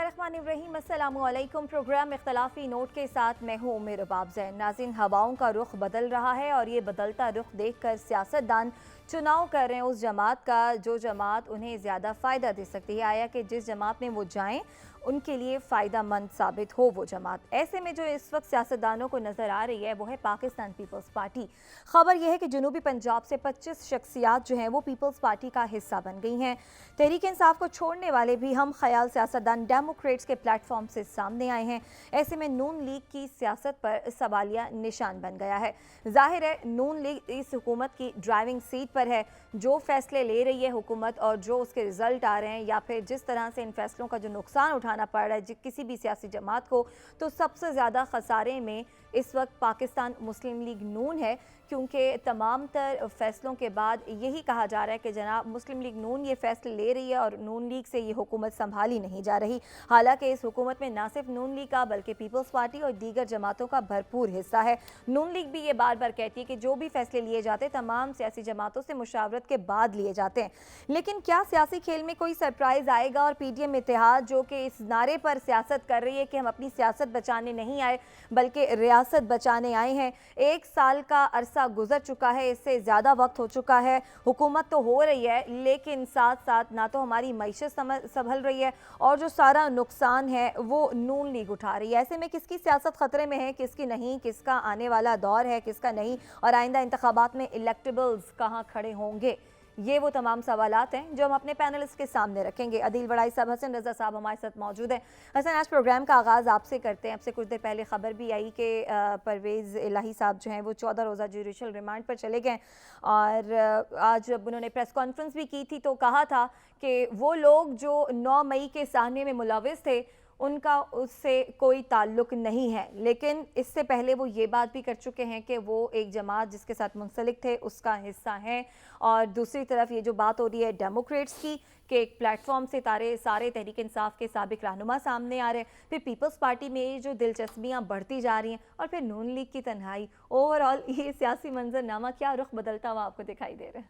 बिस्मिल्लाहिर्रहमानिर्रहीम। अस्सलामुअलैकुम। Programme इख्तलाफी note के साथ मैं हूँ उम्मे रुबाब ज़ैन। नाज़रीन, हवाओं का रुख बदल रहा है और ये बदलता रुख देखकर सियासतदान चुनाव कर रहे हैं उस जमात का जो जमात उन्हें ज़्यादा फ़ायदा दे सकती है, आया कि जिस जमात में वो जाएं उनके लिए फ़ायदा मंद साबित हो वो जमात। ऐसे में जो इस वक्त सियासतदानों को नज़र आ रही है वो है पाकिस्तान पीपल्स पार्टी। खबर यह है कि जनूबी पंजाब से 25 शख्सियात जो हैं वो पीपल्स पार्टी का हिस्सा बन गई हैं। तहरीक इंसाफ को छोड़ने वाले भी हम ख्याल सियासतदान डेमोक्रेट्स के प्लेटफॉर्म से सामने आए हैं। ऐसे में नून लीग की सियासत पर सवालिया निशान बन गया है। जाहिर है नून लीग इस हुकूमत की ड्राइविंग सीट पर है। जो फैसले ले रही है हुकूमत और जो उसके रिजल्ट आ रहे हैं या फिर जिस तरह से इन फैसलों का जो नुकसान उठाना पड़ रहा है किसी भी सियासी जमात को, तो सबसे ज़्यादा खसारे में इस वक्त पाकिस्तान मुस्लिम लीग नून है, क्योंकि तमाम तर फैसलों के बाद यही कहा जा रहा है कि जनाब मुस्लिम लीग नून ये फैसले ले रही है और नून लीग से ये हुकूमत संभाली नहीं जा रही। हालांकि इस हुकूमत में ना सिर्फ नून लीग का बल्कि पीपल्स पार्टी और दीगर जमातों का भरपूर हिस्सा है। नून लीग भी ये बार बार कहती है कि जो भी फैसले लिए जाते हैं तमाम सियासी जमातों से मुशावरत के बाद लिए जाते हैं। लेकिन क्या सियासी खेल में कोई सरप्राइज आएगा और पीडीएम इत्तेहाद जो कि इस नारे पर सियासत कर रही है कि हम अपनी सियासत बचाने नहीं आए बल्कि रियासत बचाने आए हैं। 1 साल का अरसा गुजर चुका है, इससे ज़्यादा वक्त हो चुका है। हुकूमत तो हो रही है लेकिन साथ साथ ना तो हमारी मईशत संभल रही है और जो सारा नुकसान है वो नून लीग उठा रही है। ऐसे में किसकी सियासत खतरे में है, किसकी नहीं, किसका आने वाला दौर है, किसका नहीं, और आइंदा इंतखाबात में इलेक्टेबल्स कहाँ खड़े होंगे, ये वो तमाम सवालात हैं जो हम अपने पैनलिस्ट के सामने रखेंगे। अदील वड़ाई साहब, हसन रज़ा साहब हमारे साथ मौजूद हैं। हसन, आज प्रोग्राम का आगाज़ आपसे करते हैं। आपसे कुछ देर पहले खबर भी आई कि परवेज़ इलाही साहब जो हैं वो 14 रोज़ा जुडिशल रिमांड पर चले गए और आज जब उन्होंने प्रेस कॉन्फ्रेंस भी की थी तो कहा था कि वो लोग जो 9 मई के साहने में मुलविस थे उनका उससे कोई ताल्लुक नहीं है। लेकिन इससे पहले वो ये बात भी कर चुके हैं कि वो एक जमात जिसके साथ मुंसलिक थे उसका हिस्सा हैं। और दूसरी तरफ ये जो बात हो रही है डेमोक्रेट्स की कि एक प्लेटफॉर्म से सारे तहरीक इंसाफ के साबिक रहनुमा सामने आ रहे हैं, फिर पीपल्स पार्टी में ये जो दिलचस्पियाँ बढ़ती जा रही हैं और फिर नून लीग की तन्हाई, ओवरऑल ये सियासी मंजरनामा क्या रुख बदलता हुआ आपको दिखाई दे रहा है?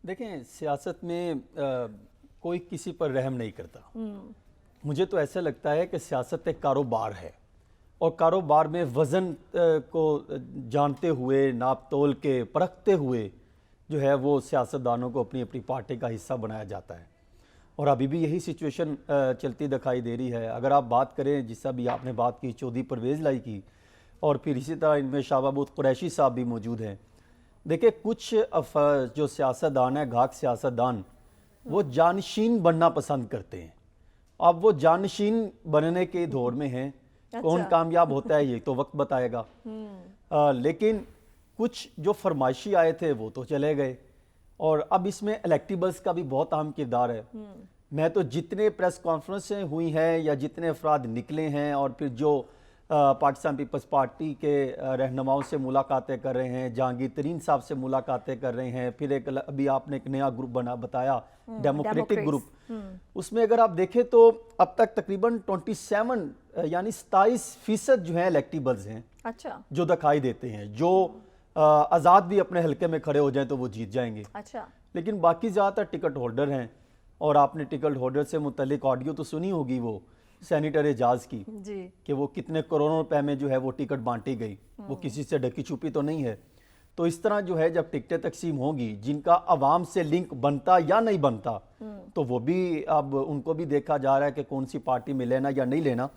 देखें, सियासत में कोई किसी पर रहम नहीं करता। मुझे तो ऐसा लगता है कि सियासत एक कारोबार है और कारोबार में वज़न को जानते हुए, नाप तोल के, परखते हुए जो है वो सियासतदानों को अपनी अपनी पार्टी का हिस्सा बनाया जाता है और अभी भी यही सिचुएशन चलती दिखाई दे रही है। अगर आप बात करें, जिससे भी आपने बात की, चौधरी परवेज़ इलाही की, और फिर इसी तरह इनमें शाह महमूद कुरैशी साहब भी मौजूद हैं। देखिए, कुछ जो सियासतदान है, घाक सियासतदान, वो जानशीन बनना पसंद करते हैं। अब वो जानशीन बनने के दौर में हैं। अच्छा। कौन कामयाब होता है ये तो वक्त बताएगा। लेकिन कुछ जो फरमाइशी आए थे वो तो चले गए और अब इसमें इलेक्टिबल्स का भी बहुत अहम किरदार है। मैं तो जितने प्रेस कॉन्फ्रेंसें हुई हैं या जितने अफराद निकले हैं और फिर जो पाकिस्तान पीपल्स पार्टी के रहनुमाओं से मुलाकातें कर रहे हैं, जहांगीर तरीन साहब से मुलाकातें कर रहे हैं, फिर एक अभी आपने एक नया ग्रुप बताया डेमोक्रेटिक ग्रुप, उसमें अगर आप देखें तो अब तक तकरीबन 27 यानी 27% जो है इलेक्टिबल्स हैं। अच्छा। जो दिखाई देते हैं, जो आज़ाद भी अपने हल्के में खड़े हो जाएं तो वो जीत जाएंगे। अच्छा। लेकिन बाकी ज़्यादातर टिकट होल्डर हैं और आपने टिकट होल्डर से मुतल्लिक ऑडियो तो सुनी होगी वो सेनेटर एजाज की जी, कि वो कितने करोड़ों रुपए में जो है वो टिकट बांटी गई, वो किसी से ढकी छुपी तो नहीं है। तो इस तरह जो है जब टिकटें तकसीम होंगी, जिनका अवाम से लिंक बनता या नहीं बनता, तो वो भी अब उनको भी देखा जा रहा है कि कौन सी पार्टी में लेना या नहीं लेना।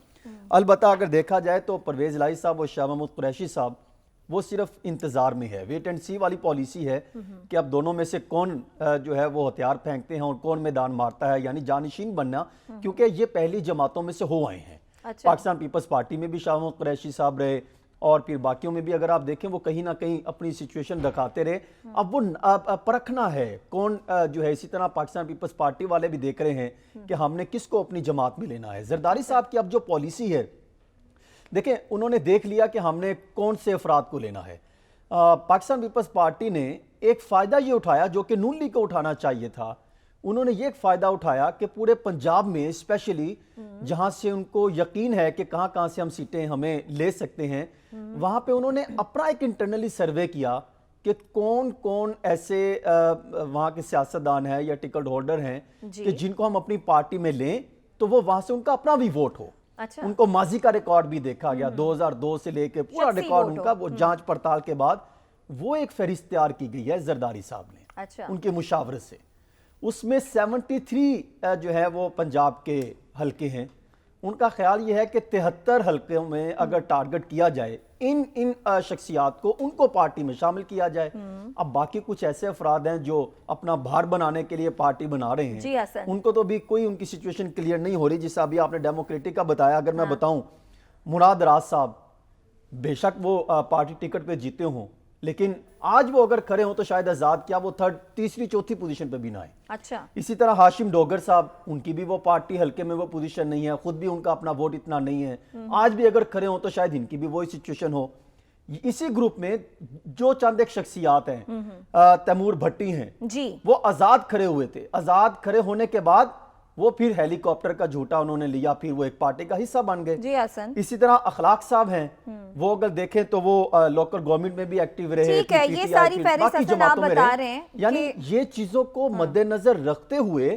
अलबत्ता अगर देखा जाए तो परवेज़ इलाही साहब और शाह महमूद कुरैशी साहब वो सिर्फ इंतजार में है, वेट एंड सी वाली पॉलिसी है कि अब दोनों में से कौन जो है वो हथियार फेंकते हैं और कौन मैदान मारता है, यानी जानशीन बनना, क्योंकि ये पहली जमातों में से हो आए हैं। अच्छा। पाकिस्तान पीपल्स पार्टी में भी शाह महमूद कुरैशी साहब रहे और फिर बाकियों में भी अगर आप देखें वो कहीं ना कहीं अपनी सिचुएशन दिखाते रहे। अब वो परखना है कौन जो है, इसी तरह पाकिस्तान पीपल्स पार्टी वाले भी देख रहे हैं कि हमने किसको अपनी जमात में लेना है। जरदारी साहब की अब जो पॉलिसी है, देखें, उन्होंने देख लिया कि हमने कौन से अफराद को लेना है। पाकिस्तान पीपल्स पार्टी ने एक फ़ायदा ये उठाया जो कि नून लीग को उठाना चाहिए था। उन्होंने ये एक फ़ायदा उठाया कि पूरे पंजाब में स्पेशली जहां से उनको यकीन है कि कहां कहां से हम सीटें हमें ले सकते हैं, वहां पे उन्होंने अपना एक इंटरनली सर्वे किया कि कौन कौन ऐसे वहां के सियासतदान हैं या टिकट होल्डर हैं कि जिनको हम अपनी पार्टी में लें तो वो वहां से उनका अपना भी वोट हो। अच्छा। उनको माजी का रिकॉर्ड भी देखा गया, 2002 से लेके पूरा शख्सी रिकॉर्ड वोट हो। उनका, वो जांच पड़ताल के बाद वो एक फहरिस्त तैयार की गई है जरदारी साहब ने, अच्छा। उनके मुशावरे से। उसमें 73 जो है वो पंजाब के हलके हैं। उनका ख्याल ये है कि 73 हलकों में अगर टारगेट किया जाए इन इन शख्सियात को, उनको पार्टी में शामिल किया जाए। अब बाकी कुछ ऐसे अफराद हैं जो अपना भार बनाने के लिए पार्टी बना रहे जी हैं, हसन। उनको तो भी कोई उनकी सिचुएशन क्लियर नहीं हो रही। जिससे अभी आपने डेमोक्रेटिक का बताया, अगर मैं हाँ। बताऊं, मुराद राज साहब बेशक वो पार्टी टिकट पे जीते हों, लेकिन आज वो अगर खड़े हों तो शायद आजाद क्या वो थर्ड, तीसरी, चौथी पोजीशन पे भी ना आए। अच्छा। इसी तरह हाशिम डोगर साहब, उनकी भी वो पार्टी हल्के में वो पोजीशन नहीं है, खुद भी उनका अपना वोट इतना नहीं है। आज भी अगर खड़े हों तो शायद इनकी भी वही सिचुएशन हो। इसी ग्रुप में जो चंद एक शख्सियात हैं, तैमूर भट्टी हैं, जी। वो आजाद खड़े हुए थे। आजाद खड़े होने के बाद वो फिर हेलीकॉप्टर का झूठा उन्होंने लिया, फिर वो एक पार्टी का हिस्सा बन गए। जी हसन। इसी तरह अखलाक साहब हैं, वो अगर देखें तो वो लोकल गवर्नमेंट में भी एक्टिव रहे। ठीक है, ये सारी फहरिस्त हसन आप बता रहे हैं यानी ये चीजों को मद्देनजर रखते हुए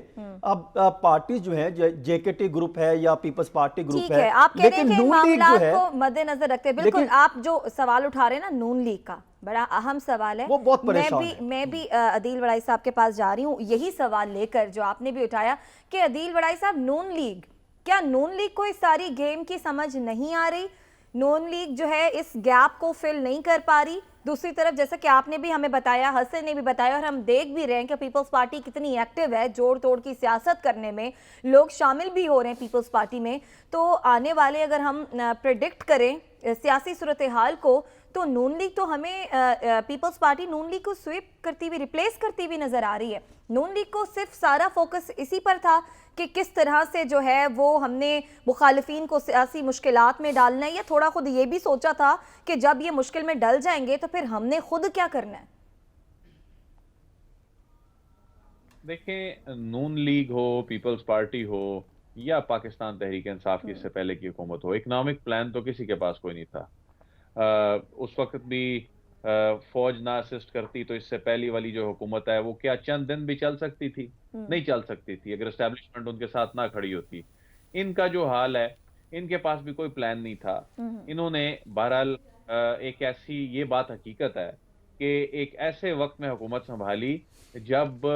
अब पार्टी जो है, जेकेटी ग्रुप है या पीपल्स पार्टी ग्रुप ठीक है, आप कह रहे हैं कि नून लीग मामलात जो है को मद्देनजर रखते हैं। बिल्कुल, आप जो सवाल उठा रहे हैं ना नून लीग का, बड़ा अहम सवाल है। वो बहुत परेशान है। मैं भी अदील वड़ाई साहब के पास जा रही हूँ यही सवाल लेकर जो आपने भी उठाया कि अदील वड़ाई साहब, नून लीग, क्या नून लीग को इस सारी गेम की समझ नहीं आ रही? नून लीग जो है इस गैप को फिल नहीं कर पा रही। दूसरी तरफ जैसा कि आपने भी हमें बताया, हसन ने भी बताया, और हम देख भी रहे हैं कि पीपल्स पार्टी कितनी एक्टिव है, जोड़ तोड़ की सियासत करने में लोग शामिल भी हो रहे हैं पीपल्स पार्टी में। तो आने वाले अगर हम प्रिडिक्ट करें सियासी सूरत हाल को, तो नून लीग तो हमें पीपल्स पार्टी नून लीग को स्वीप करती हुई, रिप्लेस करती हुई नजर आ रही है। नून लीग को सिर्फ सारा फोकस इसी पर था कि किस तरह से जो है वो हमने मुखालिफिन को सियासी मुश्किलात में डालना है, या थोड़ा खुद ये भी सोचा था कि जब ये मुश्किल में डल जाएंगे तो फिर हमने खुद क्या करना है? देखें, नून लीग हो, पीपल्स पार्टी हो या पाकिस्तान तहरीक इंसाफ की इससे पहले की हुकूमत हो, इकोनॉमिक प्लान तो किसी के पास कोई नहीं था। उस वक्त भी फौज ना असिस्ट करती तो इससे पहली वाली जो हुकूमत है वो क्या चंद दिन भी चल सकती थी? नहीं चल सकती थी अगर एस्टेब्लिशमेंट उनके साथ ना खड़ी होती। इनका जो हाल है, इनके पास भी कोई प्लान नहीं था। इन्होंने बहरहाल एक ऐसी, ये बात हकीकत है कि एक ऐसे वक्त में हुकूमत संभाली जब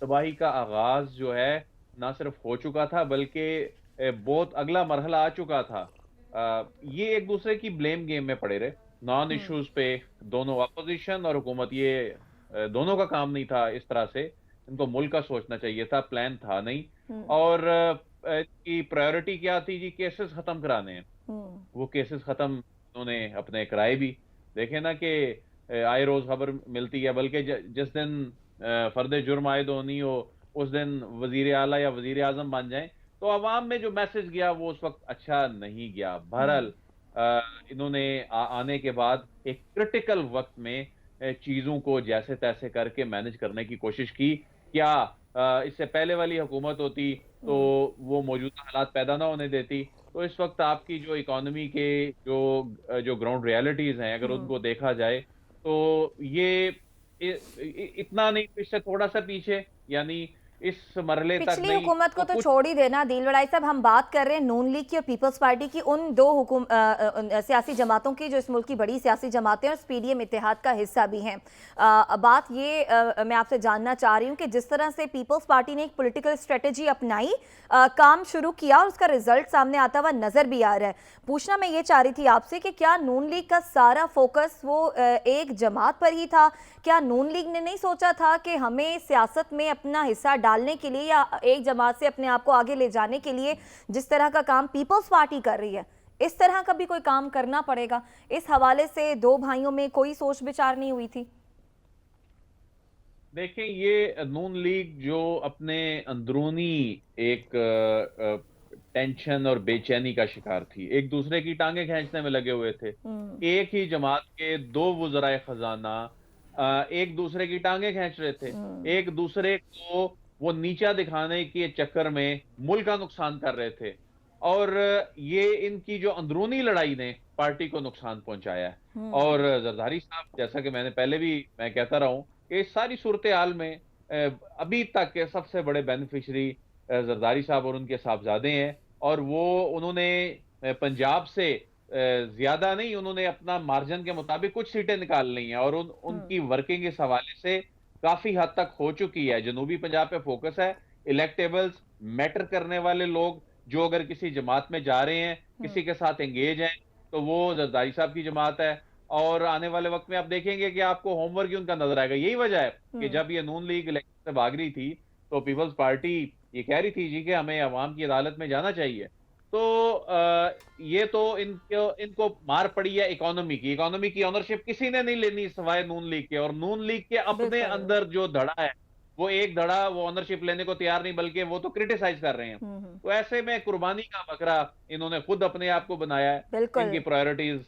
तबाही का आगाज जो है ना सिर्फ हो चुका था बल्कि बहुत अगला मरहला आ चुका था। ये एक दूसरे की ब्लेम गेम में पड़े रहे, नॉन इश्यूज पे दोनों अपोजिशन और हुकूमत, ये दोनों का काम नहीं था इस तरह से। इनको मुल्क का सोचना चाहिए था, प्लान था नहीं। और की प्रायोरिटी क्या थी जी? केसेस खत्म कराने हैं। वो केसेस खत्म उन्होंने अपने कराए भी। देखे ना कि आए रोज खबर मिलती है, बल्कि जिस दिन फर्द जुर्म आयद होनी हो उस दिन वजीर आला या वजीर आजम बन जाए, तो अवाम में जो मैसेज गया वो उस वक्त अच्छा नहीं गया। बहरहाल इन्होंने आने के बाद एक क्रिटिकल वक्त में चीजों को जैसे तैसे करके मैनेज करने की कोशिश की। क्या इससे पहले वाली हुकूमत होती तो वो मौजूदा हालात पैदा ना होने देती? तो इस वक्त आपकी जो इकोनॉमी के जो ग्राउंड रियलिटीज हैं, अगर उनको देखा जाए तो ये इतना नहीं, इससे थोड़ा सा पीछे, यानी इस मरहले तक पिछली नहीं। हुकूमत को तो कुछ छोड़ ही देना दिल वड़ाई साहब, हम बात कर रहे हैं नून लीग की और पीपल्स पार्टी की, उन दो सियासी जमातों की जो इस मुल्क की बड़ी सियासी जमातें और पीडीएम इत्तेहाद का हिस्सा भी हैं। बात ये मैं आपसे जानना चाह रही हूँ कि जिस तरह से पीपल्स पार्टी ने एक पॉलिटिकल स्ट्रेटेजी अपनाई, काम शुरू किया और उसका रिजल्ट सामने आता हुआ नजर भी आ रहा है। पूछना मैं ये चाह रही थी आपसे कि क्या नून लीग का सारा फोकस वो एक जमात पर ही था? क्या नून लीग ने नहीं सोचा था कि हमें सियासत में अपना हिस्सा डालने के लिए या एक जमात से अपने आप को आगे ले जाने के लिए जिस तरह का काम पीपल्स पार्टी कर रही है, इस तरह का भी कोई काम करना पड़ेगा? इस हवाले से दो भाइयों में कोई सोच विचार नहीं हुई थी? देखें, ये नून लीग जो अपने अंदरूनी एक टेंशन और बेचैनी का शिकार थी, एक दूसरे की टांगे खींचने में लगे हुए थे। एक ही जमात के दो वज़राए खजाना एक दूसरे की टांगे खींच रहे थे, एक दूसरे को वो नीचा दिखाने के चक्कर में मुल्क का नुकसान कर रहे थे। और ये इनकी जो अंदरूनी लड़ाई ने पार्टी को नुकसान पहुंचाया है। और जरदारी साहब, जैसा कि मैंने पहले भी मैं कहता रहा हूं कि इस सारी सूरत हाल में अभी तक के सबसे बड़े बेनिफिशरी जरदारी साहब और उनके साहबजादे हैं, और वो उन्होंने पंजाब से ज्यादा नहीं, उन्होंने अपना मार्जिन के मुताबिक कुछ सीटें निकाल ली हैं, और उनकी वर्किंग इस हवाले से काफी हद तक हो चुकी है। जनूबी पंजाब पे फोकस है, इलेक्टेबल्स, मैटर करने वाले लोग जो अगर किसी जमात में जा रहे हैं, किसी के साथ एंगेज हैं, तो वो जरदारी साहब की जमात है। और आने वाले वक्त में आप देखेंगे कि आपको होमवर्क ही उनका नजर आएगा। यही वजह है कि जब ये नून लीग इलेक्शन से भाग रही थी, तो पीपल्स पार्टी ये कह रही थी जी कि हमें अवाम की अदालत में जाना चाहिए। तो ये तो इनको मार पड़ी है इकोनॉमी की ऑनरशिप किसी ने नहीं लेनी सिवाय नून लीग के, और नून लीग के अपने बिल्कुल। अंदर जो धड़ा है, वो एक धड़ा वो ऑनरशिप लेने को तैयार नहीं, बल्कि वो तो क्रिटिसाइज कर रहे हैं। तो ऐसे में कुर्बानी का बकरा इन्होंने खुद अपने आप को बनाया है। बिल्कुल। इनकी प्रायोरिटीज,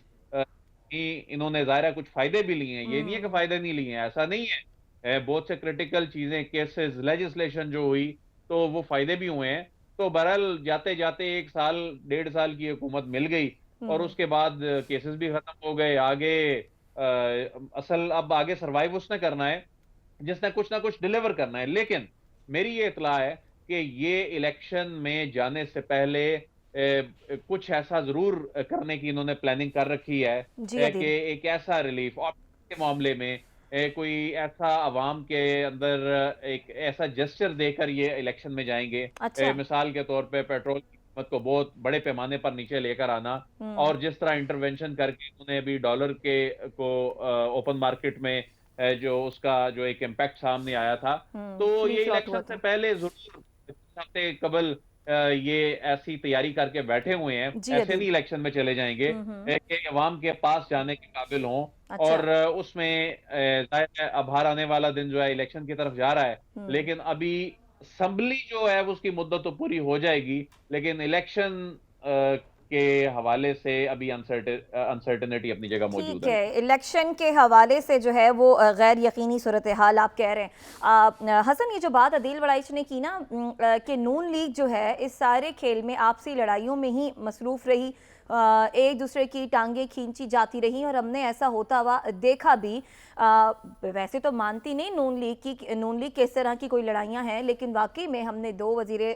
इन्होंने ज़ाहिर है कुछ फायदे भी लिए हैं, ये नहीं है कि फायदे नहीं लिए हैं, ऐसा नहीं है। बहुत से क्रिटिकल चीजें, केसेस, लेजिस्लेशन जो हुई, तो वो फायदे भी हुए हैं। तो बहरहाल जाते जाते 1 साल 1.5 साल की हुकूमत मिल गई, और उसके बाद केसेस भी खत्म हो गए। आगे असल अब आगे सर्वाइव उसने करना है जिसने कुछ ना कुछ डिलीवर करना है। लेकिन मेरी ये इतला है कि ये इलेक्शन में जाने से पहले कुछ ऐसा जरूर करने की इन्होंने प्लानिंग कर रखी है कि एक ऐसा रिलीफ और के मामले में कोई ऐसा अवाम के अंदर एक ऐसा जेस्चर देकर ये इलेक्शन में जाएंगे। अच्छा। मिसाल के तौर पे पेट्रोल की कीमत को बहुत बड़े पैमाने पर नीचे लेकर आना, और जिस तरह इंटरवेंशन करके उन्होंने अभी डॉलर के को ओपन मार्केट में जो उसका जो एक इम्पैक्ट सामने आया था, तो ये इलेक्शन से पहले जरूर हफ्ते कबल ये ऐसी तैयारी करके बैठे हुए हैं। ऐसे नहीं इलेक्शन में चले जाएंगे कि अवाम के पास जाने के काबिल हों। अच्छा। और उसमें अब बाहर आने वाला दिन जो है इलेक्शन की तरफ जा रहा है, लेकिन अभी असम्बली जो है उसकी मुद्दत तो पूरी हो जाएगी, लेकिन इलेक्शन के हवाले से अभी अनसर्टेनिटी अपनी जगह मौजूद है। इलेक्शन के हवाले से जो है वो गैर यकीनी सूरत हाल आप कह रहे हैं। हसन, ये जो बात अदील वड़ाइच ने की ना कि नून लीग जो है इस सारे खेल में आपसी लड़ाइयों में ही मसरूफ़ रही, एक दूसरे की टांगें खींची जाती रही, और हमने ऐसा होता हुआ देखा भी। वैसे तो मानती नहीं नून लीग के इस तरह की कोई लड़ाइयाँ हैं, लेकिन वाकई में हमने 2 वज़ीरे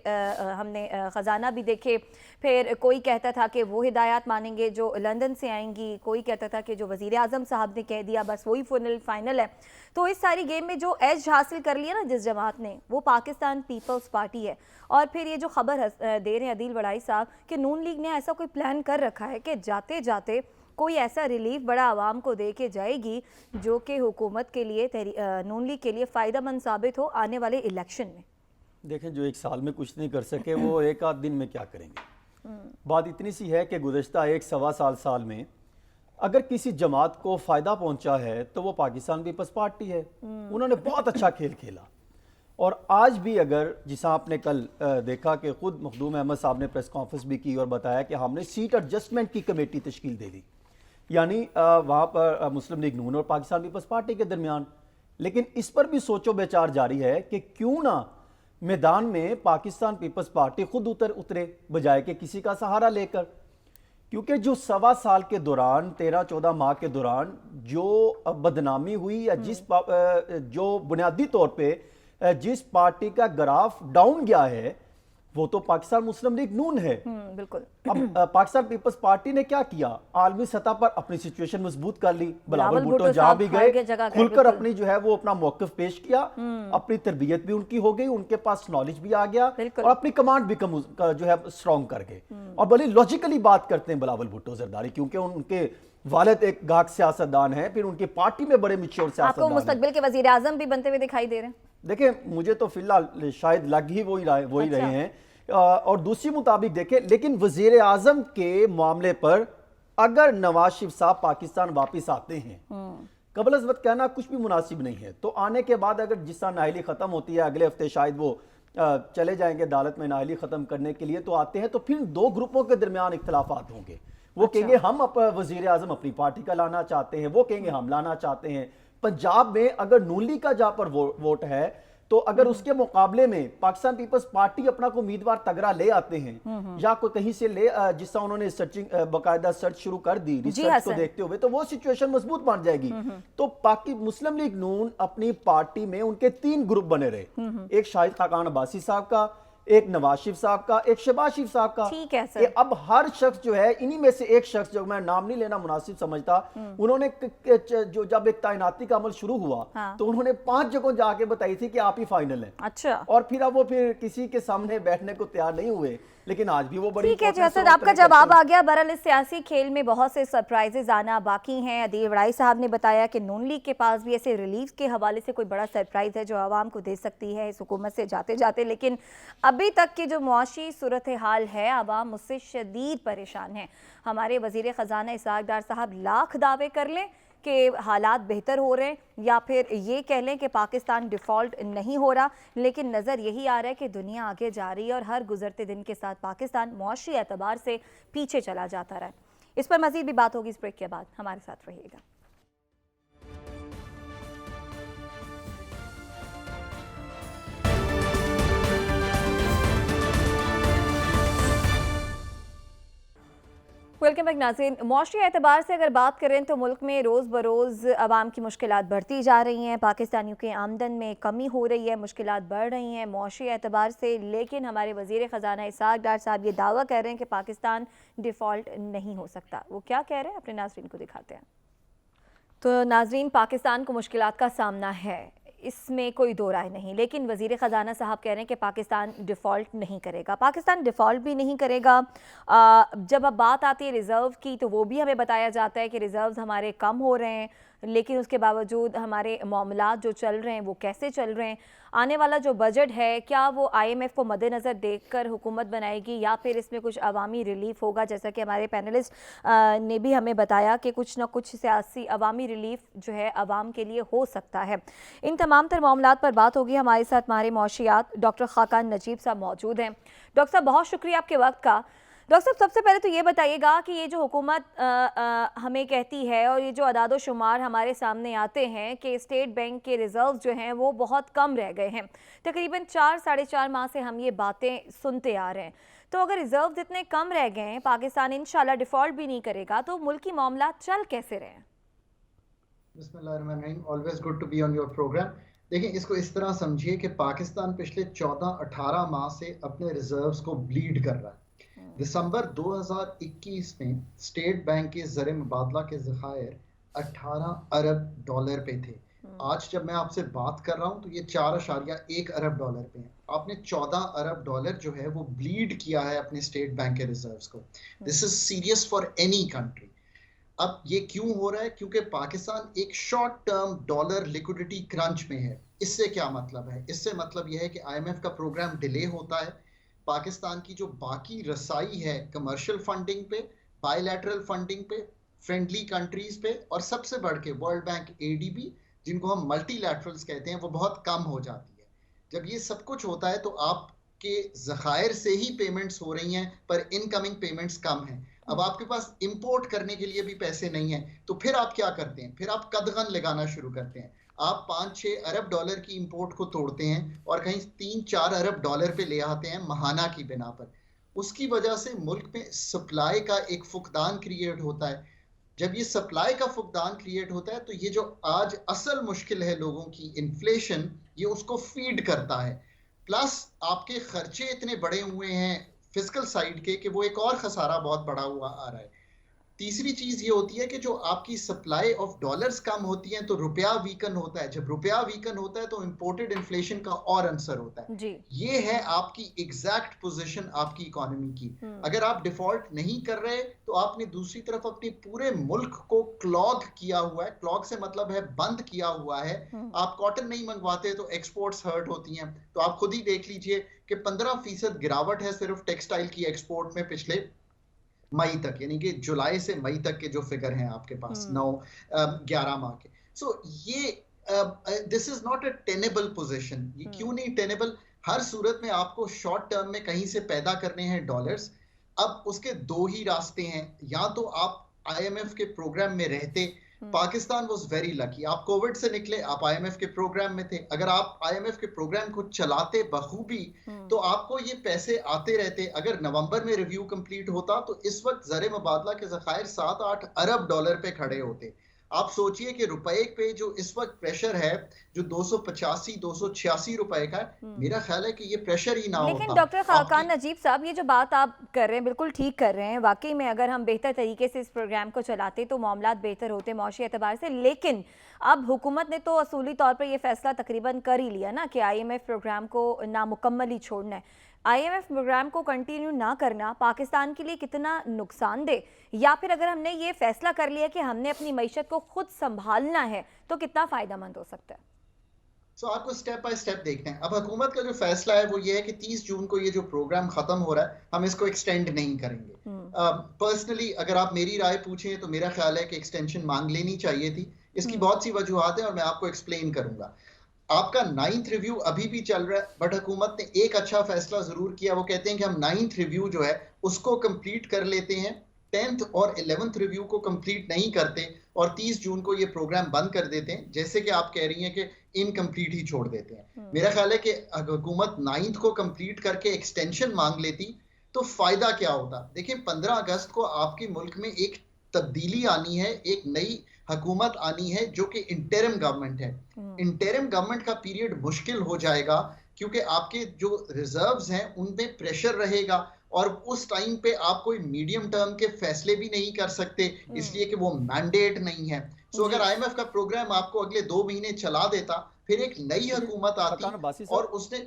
हमने ख़जाना भी देखे। फिर कोई कहता था कि वो हिदायत मानेंगे जो लंदन से आएंगी, कोई कहता था कि जो वज़ीर आज़म साहब ने कह दिया बस वही फाइनल है। तो इस सारी गेम में जो एज हासिल कर लिया ना जिस जमात ने, वो पाकिस्तान पीपल्स पार्टी है। और फिर ये जो खबर दे रहे हैं अदील वड़ाई साहब कि नून लीग ने ऐसा कोई प्लान कर रखा है कि जाते जाते कोई ऐसा रिलीफ बड़ा आवाम को दे के जाएगी जो कि हुकूमत के लिए, नून लीग के लिए फ़ायदेमंद साबित हो आने वाले इलेक्शन में। देखें, जो 1 साल में कुछ नहीं कर सके वो 1 आध दिन में क्या करेंगे। बात इतनी सी है कि गुज़श्ता 1 सवा साल में अगर किसी जमात को फ़ायदा पहुंचा है तो वो पाकिस्तान पीपल्स पार्टी है। उन्होंने बहुत अच्छा खेल खेला, और आज भी अगर जिसा आपने कल देखा कि खुद मखदूम अहमद साहब ने प्रेस कॉन्फ्रेंस भी की और बताया कि हमने सीट एडजस्टमेंट की कमेटी तश्कील दे दी, यानी वहाँ पर मुस्लिम लीग नून और पाकिस्तान पीपल्स पार्टी के दरमियान। लेकिन इस पर भी सोचो विचार जारी है कि क्यों ना मैदान में पाकिस्तान पीपल्स पार्टी खुद उतरे बजाय कि किसी का सहारा लेकर। क्योंकि जो 1.25 साल के दौरान 13-14 माह के दौरान जो बदनामी हुई, या जो बुनियादी तौर पे जिस पार्टी का ग्राफ डाउन गया है, वो तो पाकिस्तान मुस्लिम लीग नून है। बिल्कुल। अब पाकिस्तान पीपल्स पार्टी ने क्या किया, आलमी सतह पर अपनी सिचुएशन मजबूत कर ली। बिलावल भुट्टो जहां भी गए खुलकर अपनी जो है वो अपना मौक़िफ़ पेश किया, अपनी तरबियत भी उनकी हो गई, उनके पास नॉलेज भी आ गया, और अपनी कमांड भी जो है स्ट्रॉन्ग कर गए। और बड़ी लॉजिकली बात करते हैं बिलावल भुट्टो जरदारी, क्योंकि उनके वालिद एक गाहक सियासतदान है, फिर उनकी पार्टी में बड़े मैच्योर सियासतदान हैं। आपको मुस्तकबिल के वज़ीर आज़म भी बनते हुए दिखाई दे रहे हैं? देखिए, मुझे तो फिलहाल शायद लग ही वही रहे हैं। और दूसरी मुताबिक देखें, लेकिन वजीर आजम के मामले पर अगर नवाज शरीफ साहब पाकिस्तान वापस आते हैं, कबल अज़ वक्त कहना कुछ भी मुनासिब नहीं है। तो आने के बाद अगर जिस तरह नाअहली ख़त्म होती है, अगले हफ्ते शायद वो चले जाएंगे अदालत में नाअहली ख़त्म करने के लिए, तो आते हैं तो फिर 2 ग्रुपों के दरमियान इख्तलाफात होंगे। वो कहेंगे हम वजीर आजम अपनी पार्टी का लाना चाहते हैं, वो कहेंगे हम लाना चाहते हैं। पंजाब में अगर नून लीग का जहां पर वोट है, तो अगर उसके मुकाबले में पाकिस्तान पीपल्स पार्टी अपना कोई उम्मीदवार तगड़ा ले आते हैं, या कोई कहीं से ले, जिस तरह उन्होंने बाकायदा सर्च शुरू कर दी रिसर्च को देखते हुए, तो वो सिचुएशन मजबूत बन जाएगी। तो पाकि मुस्लिम लीग नून अपनी पार्टी में उनके 3 ग्रुप बने रहे, एक शाहिद खाकान अब्बासी साहब का, एक नवाज शरीफ साहब का, एक शहबाज शरीफ साहब का। ठीक है सर। ये अब हर शख्स जो है, इन्हीं में से एक शख्स, जो मैं नाम नहीं लेना मुनासिब समझता, उन्होंने जो जब एक तैनाती का अमल शुरू हुआ, हाँ। तो उन्होंने 5 जगहों जाके बताई थी कि आप ही फाइनल हैं। अच्छा। और फिर अब वो फिर किसी के सामने बैठने को तैयार नहीं हुए, लेकिन आज भी वो बड़ी ठीक है जी importance असद, और आपका करते जवाब हैं। आ गया। बहरहाल इस सियासी खेल में बहुत से सरप्राइजेज आना बाकी हैं। अदील वड़ाई साहब ने बताया कि नून लीग के पास भी ऐसे रिलीफ के हवाले से कोई बड़ा सरप्राइज है जो आवाम को दे सकती है इस हुकूमत से जाते जाते, लेकिन अभी तक की जो मुआशी सूरत हाल है, आवाम उससे शदीद परेशान है। हमारे वजीर ख़जाना इसहाक डार साहब लाख दावे कर लें कि हालात बेहतर हो रहे हैं या फिर ये कह लें कि पाकिस्तान डिफ़ॉल्ट नहीं हो रहा, लेकिन नज़र यही आ रहा है कि दुनिया आगे जा रही है और हर गुजरते दिन के साथ पाकिस्तान मुआशी एतबार से पीछे चला जाता रहा है। इस पर मज़ीद भी बात होगी इस ब्रेक के बाद, हमारे साथ रहिएगा। वेलकम बैक नाज़रीन। मुआशी एतबार से अगर बात करें तो मुल्क में रोज़ बरोज़ आवाम की मुश्किलात बढ़ती जा रही हैं, पाकिस्तानियों के आमदन में कमी हो रही है, मुश्किलात बढ़ रही हैं मुआशी एतबार से। लेकिन हमारे वज़ीर ख़जाना इसहाक डार साहब ये दावा कर रहे हैं कि पाकिस्तान डिफ़ॉल्ट नहीं हो सकता। वो क्या कह रहे हैं अपने नाज़रीन को दिखाते हैं। तो नाज़रीन, पाकिस्तान को मुश्किलात का सामना है, इसमें कोई दो राय नहीं, लेकिन वज़ीर ख़जाना साहब कह रहे हैं कि पाकिस्तान डिफ़ॉल्ट नहीं करेगा। पाकिस्तान डिफ़ॉल्ट भी नहीं करेगा। जब अब बात आती है रिज़र्व की, तो वो भी हमें बताया जाता है कि रिज़र्व्स हमारे कम हो रहे हैं, लेकिन उसके बावजूद हमारे मामलात जो चल रहे हैं वो कैसे चल रहे हैं। आने वाला जो बजट है, क्या वो IMF को मद्देनज़र देखकर हुकूमत बनाएगी या फिर इसमें कुछ अवामी रिलीफ होगा? जैसा कि हमारे पैनलिस्ट ने भी हमें बताया कि कुछ ना कुछ सियासी अवामी रिलीफ जो है अवाम के लिए हो सकता है। इन तमाम तर मामलात पर बात होगी। हमारे साथ हमारे मुआशियात डॉक्टर खाकान नजीब साहब मौजूद हैं। डॉक्टर साहब, बहुत शुक्रिया आपके वक्त का। डॉक्टर साहब, सबसे पहले तो ये बताइएगा कि ये जो हुकूमत हमें कहती है और ये जो अदाद शुमार हमारे सामने आते हैं कि स्टेट बैंक के रिज़र्व जो हैं वो बहुत कम रह गए हैं, तकरीबन 4 साढ़े 4 माह से हम ये बातें सुनते आ रहे हैं। तो अगर रिज़र्व इतने कम रह गए हैं, पाकिस्तान इंशाल्लाह डिफ़ॉल्ट भी नहीं करेगा, तो मुल्की मामला चल कैसे रहे हैं? बिस्मिल्लाहिर्रहमानिर्रहीम, always good to be on your program. देखिए, इसको इस तरह समझिए कि पाकिस्तान पिछले 14-18 माह से अपने रिजर्व्स को ब्लीड कर रहा है। दिसंबर 2021 में स्टेट बैंक के ज़र मुबादला के ज़खायर 18 अरब डॉलर पे थे। आज जब मैं आपसे बात कर रहा हूं तो ये 4.1 अरब डॉलर पे है। आपने 14 अरब डॉलर जो है वो ब्लीड किया है अपने स्टेट बैंक के रिजर्व्स को। This is serious for any country. अब ये क्यों हो रहा है? क्योंकि पाकिस्तान एक short term dollar liquidity crunch में है। इससे क्या मतलब है? इससे मतलब यह है कि IMF का प्रोग्राम डिले होता है, पाकिस्तान की जो बाकी रसाई है कमर्शियल फंडिंग पे, बायलैटरल फंडिंग पे, फ्रेंडली कंट्रीज पे और सबसे बढ़ के वर्ल्ड बैंक ADB, जिनको हम मल्टीलैटरल्स कहते हैं, वो बहुत कम हो जाती है। जब ये सब कुछ होता है तो आपके ज़खायर से ही पेमेंट्स हो रही हैं पर इनकमिंग पेमेंट्स कम हैं। अब आपके पास इंपोर्ट करने के लिए भी पैसे नहीं है, तो फिर आप क्या करते हैं? फिर आप कदगन लगाना शुरू करते हैं। आप 5-6 अरब डॉलर की इंपोर्ट को तोड़ते हैं और कहीं 3-4 अरब डॉलर पे ले आते हैं महाना की बिना पर। उसकी वजह से मुल्क में सप्लाई का एक फुकदान क्रिएट होता है। जब ये सप्लाई का फुकदान क्रिएट होता है तो ये जो आज असल मुश्किल है लोगों की, इन्फ्लेशन, ये उसको फीड करता है। प्लस आपके खर्चे इतने बड़े हुए हैं फिजिकल साइड के कि वो एक और खसारा बहुत बड़ा हुआ आ रहा है। तीसरी चीज ये होती है कि जो आपकी सप्लाई ऑफ डॉलर्स कम होती है तो रुपया वीकन होता है। जब रुपया वीकन होता है तो इंपोर्टेड इन्फ्लेशन का और आंसर होता है जी। ये है आपकी एग्जैक्ट पोजीशन आपकी इकोनॉमी की। अगर आप डिफॉल्ट नहीं कर रहे तो आपने दूसरी तरफ अपने पूरे मुल्क को क्लॉग किया हुआ है। क्लॉग से मतलब है बंद किया हुआ है। आप कॉटन नहीं मंगवाते तो एक्सपोर्ट्स हर्ट होती हैं। तो आप खुद ही देख लीजिए कि 15% गिरावट है सिर्फ टेक्सटाइल की एक्सपोर्ट में पिछले मई तक, यानी कि जुलाई से मई तक के जो फिगर हैं आपके पास 9-11 माह के। सो ये this is not a tenable position. ये क्यों नहीं टेनेबल? हर सूरत में आपको शॉर्ट टर्म में कहीं से पैदा करने हैं डॉलर्स। अब उसके दो ही रास्ते हैं, या तो आप IMF के प्रोग्राम में रहते। पाकिस्तान वाज वेरी लकी, आप कोविड से निकले, आप IMF के प्रोग्राम में थे। अगर आप IMF के प्रोग्राम को चलाते बखूबी तो आपको ये पैसे आते रहते। अगर नवंबर में रिव्यू कंप्लीट होता तो इस वक्त ज़र मुबादला के ज़खायर 7-8 अरब डॉलर पे खड़े होते। आप सोचिए कि रुपए पे जो इस वक्त प्रेशर है, जो 285 286 रुपए का है, मेरा ख्याल है कि ये प्रेशर ही ना लेकिन होता डॉक्टर आपकी। खाकान नजीब साहब, ये जो बात आप कर रहे हैं बिल्कुल ठीक कर रहे हैं। वाकई में अगर हम बेहतर तरीके से इस प्रोग्राम को चलाते तो मामलात बेहतर होते मौशी एतबार से। लेकिन अब हुकूमत ने तो असूली तौर पर यह फैसला तकरीबन कर ही लिया ना कि IMF प्रोग्राम को नामुकम्मल ही छोड़ना है। IMF प्रोग्राम को कंटिन्यू ना करना पाकिस्तान के लिए कितना नुकसानदेह, या फिर अगर हमने ये फैसला कर लिया कि हमने अपनी मईशत को खुद संभालना है तो कितना फ़ायदेमंद हो सकता है? सो आपको स्टेप बाय स्टेप देखना है। अब हुकूमत का जो फैसला है वो ये है कि 30 जून को ये जो प्रोग्राम खत्म हो रहा है, हम इसको एक्सटेंड नहीं करेंगे। पर्सनली अगर आप मेरी राय पूछें तो मेरा ख्याल है कि एक्सटेंशन मांग लेनी चाहिए थी। इसकी बहुत सी वजूहत है और मैं आपको एक्सप्लेन करूंगा। आपका 9th रिव्यू अभी भी चल रहा है, बट हुकूमत ने एक अच्छा फैसला जरूर किया। वो कहते हैं कि हम 9th रिव्यू जो है उसको कंप्लीट कर लेते हैं, 10th और 11th रिव्यू को कंप्लीट नहीं करते और 30 जून को ये प्रोग्राम बंद कर देते हैं, जैसे कि आप कह रही हैं कि इनकम्प्लीट ही छोड़ देते हैं। मेरा ख्याल है कि हुकूमत 9th को कंप्लीट करके एक्सटेंशन मांग लेती तो फायदा क्या होता। देखिए 15 अगस्त को आपके मुल्क में एक तब्दीली आनी है, एक नई हुकूमत आनी है जो कि इंटरिम गवर्नमेंट है। इंटरिम गवर्नमेंट का पीरियड मुश्किल हो जाएगा क्योंकि आपके जो रिजर्व्स हैं उनमें प्रेशर रहेगा और उस टाइम पे आप कोई मीडियम टर्म के फैसले भी नहीं कर सकते, इसलिए कि वो मैंडेट नहीं है। सो अगर IMF का प्रोग्राम आपको अगले 2 महीने चला देता, फिर एक नई हुकूमत आती और उसने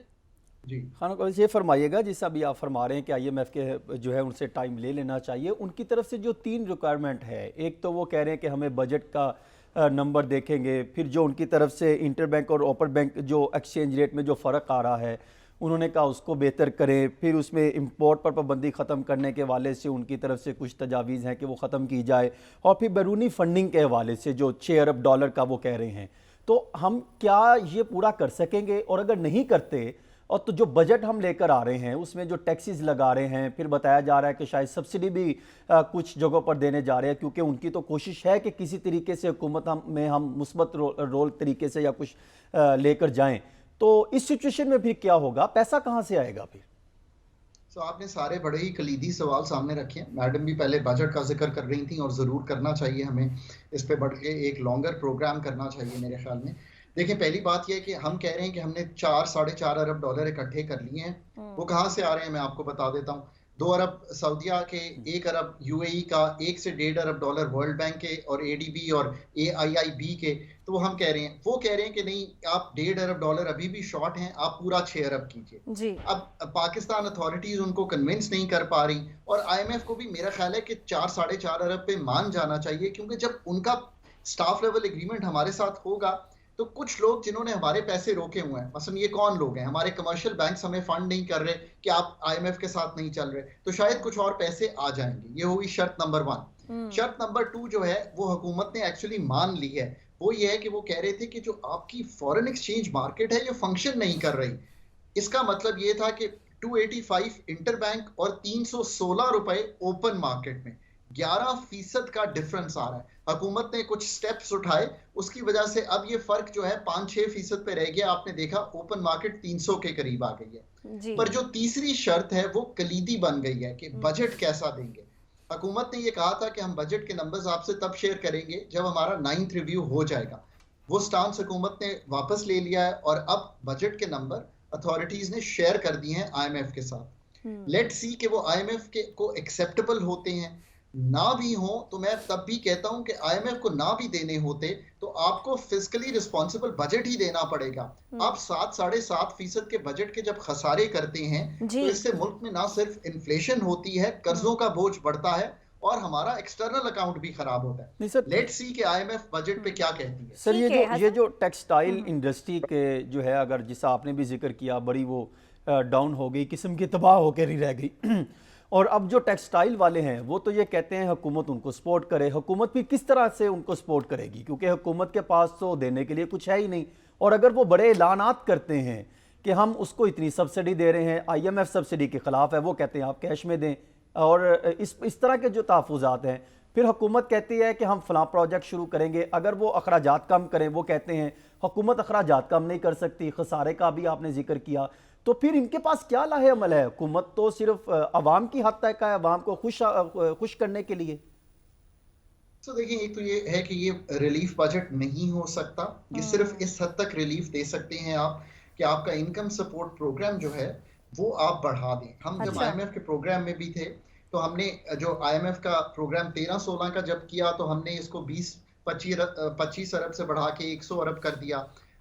जी खान ये फरमाइएगा जिस अभी आप फरमा रहे हैं कि IMF के जो है उनसे टाइम ले लेना चाहिए, उनकी तरफ से जो 3 रिक्वायरमेंट है, एक तो वो कह रहे हैं कि हमें बजट का नंबर देखेंगे, फिर जो उनकी तरफ से इंटर बैंक और ओपर बैंक जो एक्सचेंज रेट में जो फ़र्क आ रहा है उन्होंने कहा उसको बेहतर करें, फिर उसमें इंपोर्ट पर पाबंदी ख़त्म करने के हवाले से उनकी तरफ से कुछ तजावीज़ हैं कि वो ख़त्म की जाए, और फिर बैरूनी फंडिंग के हवाले से जो $6 अरब का वो कह रहे हैं। तो हम क्या ये पूरा कर सकेंगे? और अगर नहीं करते और तो जो बजट हम लेकर आ रहे हैं उसमें जो टैक्सेस लगा रहे हैं, फिर बताया जा रहा है कि शायद सब्सिडी भी कुछ जगहों पर देने जा रहे हैं, क्योंकि उनकी तो कोशिश है कि किसी तरीके से हुकूमत में हम मुस्बत रोल तरीके से या कुछ लेकर जाएं। तो इस सिचुएशन में फिर क्या होगा? पैसा कहाँ से आएगा फिर? तो आपने सारे बड़े ही कलीदी सवाल सामने रखे हैं। मैडम भी पहले बजट का जिक्र कर रही थी और ज़रूर करना चाहिए, हमें इस पे बढ़ के एक लॉन्गर प्रोग्राम करना चाहिए मेरे ख्याल में। देखिए पहली बात यह है कि हम कह रहे हैं कि हमने 4-4.5 अरब डॉलर इकट्ठे कर लिए हैं। वो कहाँ से आ रहे हैं मैं आपको बता देता हूँ। 2 अरब सऊदिया के, 1 अरब UAE का, 1 से 1.5 अरब डॉलर वर्ल्ड बैंक के और ADB और AIIB के। तो वो हम कह रहे हैं, वो कह रहे हैं कि नहीं आप 1.5 अरब डॉलर अभी भी शॉर्ट हैं, आप पूरा 6 अरब कीजिए जी। अब पाकिस्तान अथॉरिटीज उनको कन्विंस नहीं कर पा रही और IMF को भी मेरा ख्याल है कि 4-4.5 अरब पे मान जाना चाहिए, क्योंकि जब उनका स्टाफ लेवल एग्रीमेंट हमारे साथ होगा तो कुछ लोग जिन्होंने हमारे पैसे रोके हुए हैं, मसलन ये कौन लोग हैं, हमारे कमर्शियल बैंक्स हमें फंड नहीं कर रहे कि आप IMF के साथ नहीं चल रहे, तो शायद कुछ और पैसे आ जाएंगे। ये हुई शर्त नंबर 1। शर्त नंबर 2 जो है वो हुकूमत ने एक्चुअली मान ली है, वो ये है कि वो कह रहे थे कि जो आपकी फॉरेन एक्सचेंज मार्केट है ये फंक्शन नहीं कर रही। इसका मतलब ये था कि 285 इंटर बैंक और 316 रुपए ओपन मार्केट में 11% का डिफरेंस आ रहा है। हुकूमत ने कुछ स्टेप्स उठाए, उसकी वजह से अब ये फर्क जो है 5-6% पे रह गया। आपने देखा ओपन मार्केट 300 के करीब आ गई है। पर जो तीसरी शर्त है वो कलीदी बन गई है कि बजट कैसा देंगे। हुकूमत ने ये कहा था कि हम बजट के नंबर्स आपसे तब शेयर करेंगे जब हमारा 9th रिव्यू हो जाएगा। वो स्टांस हुकूमत ने वापस ले लिया है और अब बजट के नंबर अथॉरिटीज ने शेयर कर दिए हैं IMF के साथ। लेट्स सी कि वो IMF के को एक्सेप्टेबल होते हैं। ना भी हो तो मैं तब भी कहता हूं कि IMF को ना भी देने होते तो आपको फिस्कली रिस्पॉन्सिबल बजट ही देना पड़ेगा। आप 7-7.5% के बजट के जब खसारे करते हैं तो इससे मुल्क में ना सिर्फ इन्फ्लेशन होती है, कर्जों का बोझ बढ़ता है और हमारा एक्सटर्नल अकाउंट भी खराब होता है। लेट्स सी कि IMF बजट पे क्या कहती है। सर ये जो टेक्सटाइल इंडस्ट्री के जो है, अगर जिसा आपने भी जिक्र किया, बड़ी वो डाउन हो गई, किस्म की तबाह होकर ही रह गई और अब जो टेक्सटाइल वाले हैं वो तो ये कहते हैं हुकूमत उनको सपोर्ट करे। हुकूमत भी किस तरह से उनको सपोर्ट करेगी, क्योंकि हुकूमत के पास तो देने के लिए कुछ है ही नहीं। और अगर वो बड़े ऐलानात करते हैं कि हम उसको इतनी सब्सिडी दे रहे हैं, IMF सब्सिडी के ख़िलाफ़ है, वो कहते हैं आप कैश में दें, और इस तरह के जो तहफ़्फ़ुज़ात हैं, फिर हुकूमत कहती है कि हम फ़लाँ प्रोजेक्ट शुरू करेंगे, अगर वो अखराजात कम करें, वो कहते हैं हुकूमत अखराजात कम नहीं कर सकती, खसारे का भी आपने जिक्र किया, तो फिर इनके पास क्या लाहे अमल है? हुकूमत तो सिर्फ अवाम की हद तक है, अवाम को खुश करने के लिए। तो देखिए, एक तो ये है कि ये रिलीफ बजट नहीं हो सकता। ये सिर्फ इस हद तक रिलीफ दे सकते हैं आप कि आपका इनकम सपोर्ट प्रोग्राम जो है वो आप बढ़ा दें। हम जब अच्छा। आईएमएफ के प्रोग्राम में भी थे तो हमने जो आईएमएफ का प्रोग्राम 13-16 का जब किया तो हमने इसको 20-25 अरब से बढ़ा के 100 अरब कर दिया।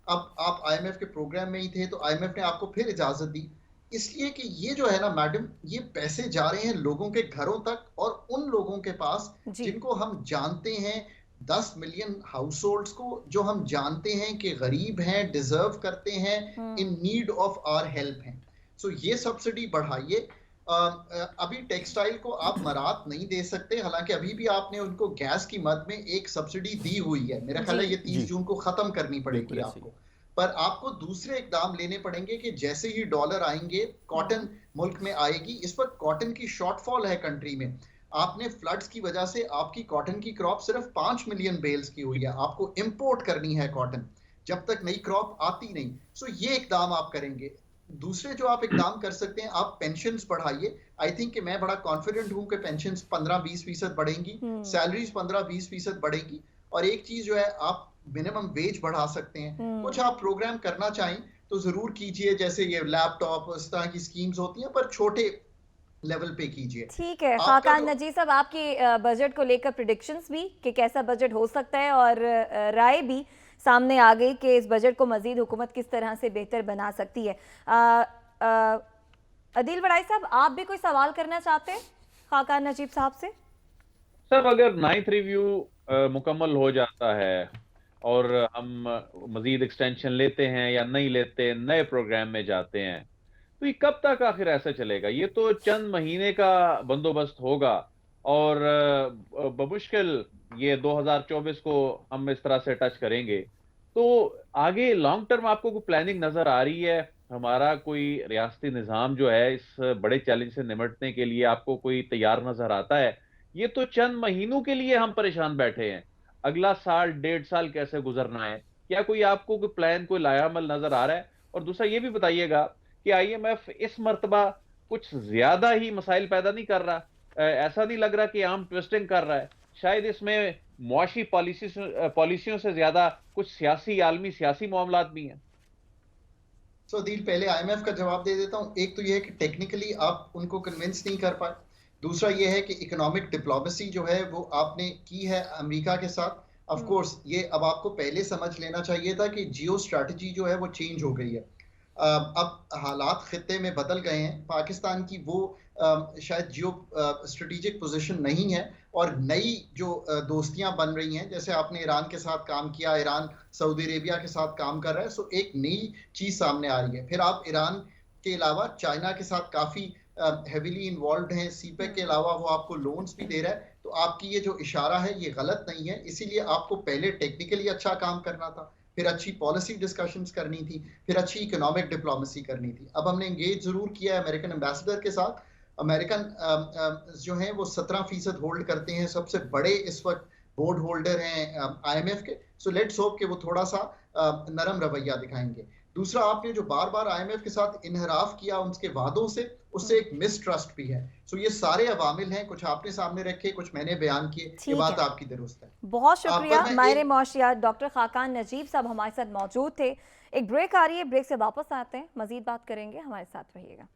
अब आप आईएमएफ के प्रोग्राम में ही थे तो आईएमएफ ने आपको फिर इजाजत दी, इसलिए कि ये जो है ना मैडम, ये पैसे जा रहे हैं लोगों के घरों तक और उन लोगों के पास जी। जिनको हम जानते हैं, 10 मिलियन हाउस होल्ड्स को जो हम जानते हैं कि गरीब हैं, डिजर्व करते हैं, in need of our help हैं। सो ये सब्सिडी बढ़ाइए। अभी टेक्सटाइल को आप मरात नहीं दे सकते, हालांकि अभी भी आपने उनको गैस की मद में एक सब्सिडी दी हुई है। मेरा ख्याल है ये 30 जून को खत्म करनी पड़ेगी बिल्कुल ऐसे ही। आपको। पर आपको दूसरे इकदाम लेने पड़ेंगे कि जैसे ही डॉलर आएंगे, कॉटन मुल्क में आएगी। इस वक्त कॉटन की शॉर्टफॉल है कंट्री में। आपने फ्लड्स की वजह से आपकी कॉटन की क्रॉप सिर्फ 5 मिलियन बेल्स की हुई है। आपको इंपोर्ट करनी है कॉटन, जब तक नई क्रॉप आती नहीं। सो ये इकदाम आप करेंगे। दूसरे जो आप इकदाम कर सकते हैं, आप पेंशन्स बढ़ाइए। आई थिंक कि मैं बड़ा कॉन्फिडेंट हूं कि पेंशन्स 15-20% बढ़ेंगी, सैलरीज 15-20% बढ़ेगी। और एक चीज जो है, आप मिनिमम वेज बढ़ा सकते हैं। कुछ आप प्रोग्राम करना चाहें तो जरूर कीजिए, जैसे ये लैपटॉप, इस तरह की स्कीम्स होती हैं, पर छोटे लेवल पे कीजिए। ठीक है आपका खाकान जो नजीर साहब, आपकी बजट को लेकर प्रिडिक्शंस भी कि कैसा बजट हो सकता है और राय भी सामने आ गई कि इस बजट को मजीद हुकूमत किस तरह से बेहतर बना सकती है। अदील बड़ाई साहब, आप भी कोई सवाल करना चाहते हैं खाकान नजीब साहब से? सर, अगर 9th रिव्यू मुकम्मल हो जाता है और हम मजीद एक्सटेंशन लेते हैं या नहीं लेते, नए प्रोग्राम में जाते हैं, तो ये कब तक आखिर ऐसा चलेगा? ये तो चंद महीने का बंदोबस्त होगा और बमुश्किल ये 2024 को हम इस तरह से टच करेंगे। तो आगे लॉन्ग टर्म आपको कोई प्लानिंग नजर आ रही है? हमारा कोई रियासती निज़ाम जो है इस बड़े चैलेंज से निमटने के लिए आपको कोई तैयार नजर आता है? ये तो चंद महीनों के लिए हम परेशान बैठे हैं, अगला साल 1.5 साल कैसे गुजरना है? क्या कोई आपको कोई प्लान, कोई लायामल नजर आ रहा है? और दूसरा ये भी बताइएगा कि आईएमएफ इस मर्तबा कुछ ज्यादा ही मसाइल पैदा नहीं कर रहा? ऐसा नहीं लग रहा कि आम ट्विस्टिंग कर रहा है? शायद इसमें मुआशी पॉलिसियों से ज्यादा कुछ सियासी, आलमी सियासी मामलात भी हैं। सो दिल, पहले आईएमएफ का जवाब दे देता हूं। एक तो ये है कि टेक्निकली आप उनको कन्विंस नहीं कर पाए। दूसरा ये है कि इकोनॉमिक डिप्लोमेसी जो है वो आपने की है अमेरिका के साथ। ऑफ कोर्स ये अब आपको पहले समझ लेना चाहिए था कि जियो स्ट्रैटेजी जो है वो चेंज हो गई है। अब हालात खित्ते में बदल गए हैं। पाकिस्तान की वो शायद जियो स्ट्रेटेजिक पोजीशन नहीं है और नई जो दोस्तियां बन रही हैं, जैसे आपने ईरान के साथ काम किया, ईरान सऊदी अरेबिया के साथ काम कर रहा है। सो एक नई चीज सामने आ रही है। फिर आप ईरान के अलावा चाइना के साथ काफी हेविली इन्वॉल्व हैं। सीपेक के अलावा वो आपको लोन्स भी दे रहा है। तो आपकी ये जो इशारा है ये गलत नहीं है। इसीलिए आपको पहले टेक्निकली अच्छा काम करना था, फिर अच्छी पॉलिसी डिस्कशंस करनी थी, फिर अच्छी इकोनॉमिक डिप्लोमेसी करनी थी। अब हमने एंगेज जरूर किया है अमेरिकन एम्बेसडर के साथ। अमेरिकन जो हैं वो 17% होल्ड करते हैं, सबसे बड़े इस वक्त बोर्ड होल्डर हैं आईएमएफ के। सो लेट्स होप कि वो थोड़ा सा नरम रवैया दिखाएंगे। दूसरा, आपने जो बार बार आईएमएफ के साथ इनहराफ किया उनके वादों से, उससे एक मिसट्रस्ट भी है। सो ये सारे अवामिल हैं, कुछ आपने सामने रखे, कुछ मैंने बयान किए। ये बात आपकी दुरुस्त है। बहुत शुक्रिया। माहिर एक मौशियात डॉक्टर खाकान नजीब साहब हमारे साथ मौजूद थे। एक ब्रेक आ रही है, ब्रेक से वापस आते हैं, मजीद बात करेंगे, हमारे साथ रहिएगा।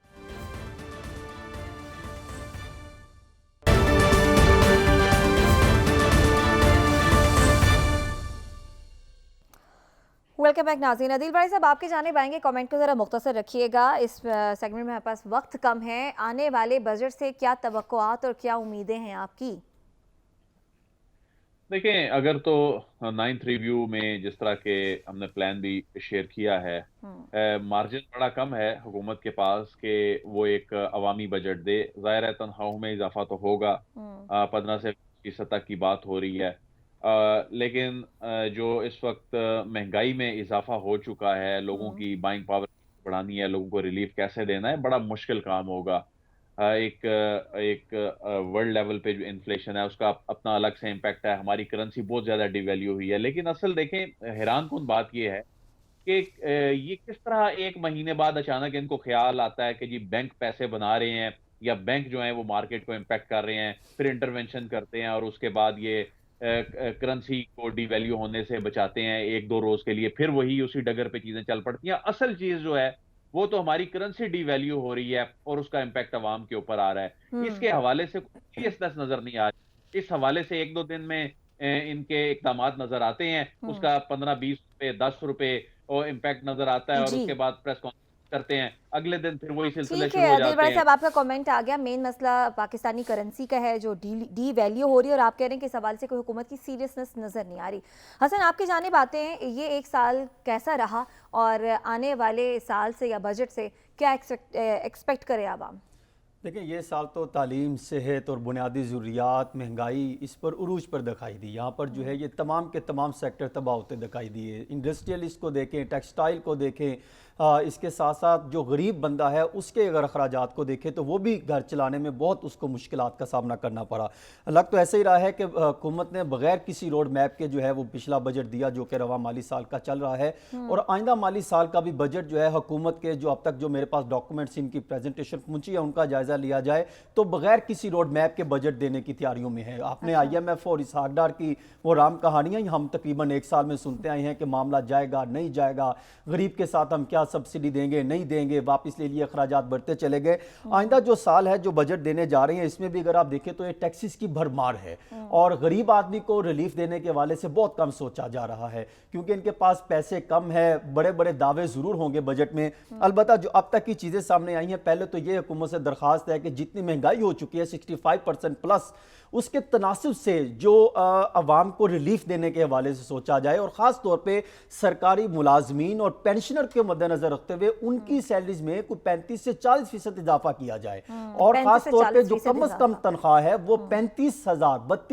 वेलकम बैक नाज़रीन। अदील भाई साहब, आपकी जानिब आएंगे, कमेंट को ज़रा मुख्तसर रखिएगा। इस सेगमेंट में हमारे पास वक्त कम है। आने वाले बजट से क्या तवक्कुआत और क्या उम्मीदें हैं आपकी? देखें, अगर तो 9th रिव्यू में जिस तरह के हमने प्लान भी शेयर किया है, मार्जिन बड़ा कम है हुकूमत के पास कि वो एक अवामी बजट दे। ज़ाहिर है तनख्वाहों में इजाफा तो होगा, 15 से 20% तक की बात हो रही है। लेकिन जो इस वक्त महंगाई में इजाफा हो चुका है, लोगों की बाइंग पावर बढ़ानी है, लोगों को रिलीफ कैसे देना है, बड़ा मुश्किल काम होगा। एक वर्ल्ड लेवल पे जो इन्फ्लेशन है उसका अपना अलग से इम्पैक्ट है। हमारी करेंसी बहुत ज्यादा डिवैल्यू हुई है। लेकिन असल देखें, हैरान कुन बात यह है कि ये किस तरह एक महीने बाद अचानक इनको ख्याल आता है कि जी बैंक पैसे बना रहे हैं या बैंक जो है वो मार्केट को इम्पैक्ट कर रहे हैं, फिर इंटरवेंशन करते हैं और उसके बाद ये करेंसी को डिवैल्यू होने से बचाते हैं एक दो रोज के लिए, फिर वही उसी डगर पे चीजें चल पड़ती हैं। असल चीज जो है वो तो हमारी करेंसी डिवैल्यू हो रही है और उसका इम्पैक्ट अवाम के ऊपर आ रहा है। इसके हवाले से सीरियसनेस नजर नहीं आ रही। इस हवाले से एक दो दिन में इनके इकदाम नजर आते हैं, उसका 15-20 रुपए 10 रुपए और इम्पैक्ट नजर आता है, और जी उसके बाद प्रेस कॉन्फ्रेंस करते हैं, अगले दिन फिर वही सिलसिले ठीक है शुरू हो दिल जाते बड़ा हैं। साहब, आपका कमेंट आ गया। मेन मसला पाकिस्तानी करेंसी का है जो डी वैल्यू हो रही है, और आप कह रहे हैं कि इस हवाले से कोई हुकूमत की सीरियसनेस नज़र नहीं आ रही। हसन, आपकी जानिब आते हैं, ये एक साल कैसा रहा और आने वाले साल से या बजट से क्या एक्सपेक्ट करें आवाम? देखिए, ये साल तो तालीम, सेहत और बुनियादी ज़रूरियात, महंगाई इस पर उरूज पर दिखाई दी। यहाँ पर जो है ये तमाम के तमाम सेक्टर तबाह होते दिखाई दिए। इंडस्ट्रियलिस्ट को देखें, टेक्सटाइल को देखें, इसके साथ साथ जो गरीब बंदा है उसके अगर अखराजात को देखें तो वो भी घर चलाने में बहुत उसको मुश्किलात का सामना करना पड़ा। लग तो ऐसे ही रहा है कि हुकूमत ने बगैर किसी रोड मैप के जो है वो पिछला बजट दिया, जो कि रवा माली साल का चल रहा है, और आइंदा माली साल का भी बजट जो है हुकूमत के जो अब तक जो मेरे पास डॉक्यूमेंट्स इनकी प्रेजेंटेशन पहुंची है उनका जायजा लिया जाए तो बगैर किसी रोड मैप के बजट देने की तैयारियों में है। आपने IMF और इसहाक डार की वो राम कहानियां हम तकरीबन एक साल में सुनते आए हैं कि मामला जाएगा नहीं जाएगा, गरीब के साथ हम क्या सब्सिडी देंगे नहीं देंगे, वापस ले लिए, अखराजात बढ़ते चले गए। आइंदा जो साल है जो बजट देने जा रहे हैं इसमें भी अगर आप देखें तो ये टैक्सेस की भरमार है और गरीब आदमी को रिलीफ देने के वाले से बहुत कम सोचा जा रहा है, क्योंकि इनके पास पैसे कम है। बड़े बड़े दावे जरूर होंगे बजट में, अलबत्ता जो अब तक की चीजें सामने आई हैं, पहले तो ये हुकूमत से दरखास्त है कि जितनी महंगाई हो चुकी है 65% प्लस, उसके तनासिब से जो अवाम को रिलीफ देने के हवाले से सोचा जाए, और ख़ास तौर पे सरकारी मुलाजमीन और पेंशनर के मद्देनजर रखते हुए उनकी सैलरीज में कुछ 35 से 40% इजाफा किया जाए, और ख़ास तौर पे जो कम अज कम तनख्वाह है वो 32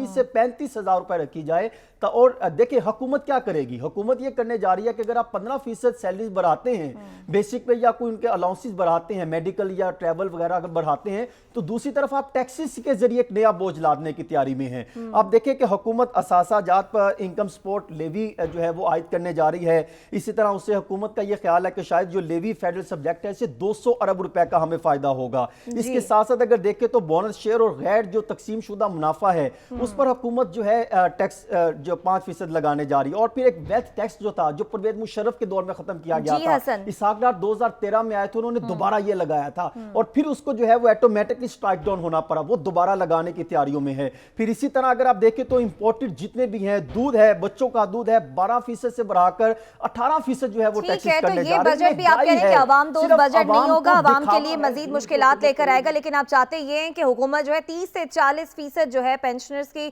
से 35,000 रुपए रखी जाए। और देखिए हुकूमत क्या करेगी, हुकूमत ये करने जा रही है कि अगर आप 15% सैलरीज बढ़ाते हैं बेसिक पे, या कोई उनके अलाउंसेस बढ़ाते हैं, मेडिकल या ट्रैवल वगैरह अगर बढ़ाते हैं, तो दूसरी तरफ आप टैक्सेस के जरिए एक नया बोझ लादने की तैयारी में है। आप देखें कि हुकूमत असासाजात पर इनकम सपोर्ट लेवी जो है वो आयद करने जा रही है। इसी तरह उससे हुकूमत का यह ख्याल है कि शायद जो लेवी फेडरल सब्जेक्ट है इससे 200 अरब रुपए का हमें फायदा होगा। इसके साथ साथ अगर देखें तो बोनस शेयर और गैर जो तकसीम शुदा मुनाफा है उस पर हुकूमत जो है टैक्स जो 5% लगाने जा रही है। और फिर एक वेल्थ टैक्स जो था जो परवेज मुशर्रफ के दौर में खत्म किया गया था, इसहाक डार 2013 में आए थे, उन्होंने दोबारा ये लगाया था और फिर उसको जो है वो ऑटोमेटिकली स्ट्राइक डाउन होना पड़ा, वो दोबारा लगाने की तैयारियों में है। फिर इसी तरह अगर आप देखें तो इंपोर्टेड जितने भी हैं, दूध है, बच्चों का दूध है, 12% से बढ़ाकर 18% जो है वो टैक्सेस करने जा रहे हैं। बजट भी आप कह रहे हैं कि आवाम दोस्त बजट नहीं होगा, आवाम के लिए मजीद मुश्किलात लेकर आएगा, लेकिन आप चाहते ये हैं कि हुकूमत जो है 30 से 40% जो है पेंशनर्स की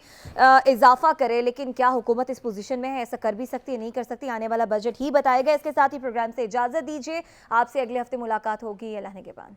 इजाफा करे, लेकिन क्या हुकूमत इस पोजीशन में है, ऐसा कर भी सकती है नहीं कर सकती, आने वाला बजट ही बताएगा। इसके साथ ही प्रोग्राम से इजाजत दीजिए, आपसे अगले हफ्ते मुलाकात होगी अल्लाह ने के बाद।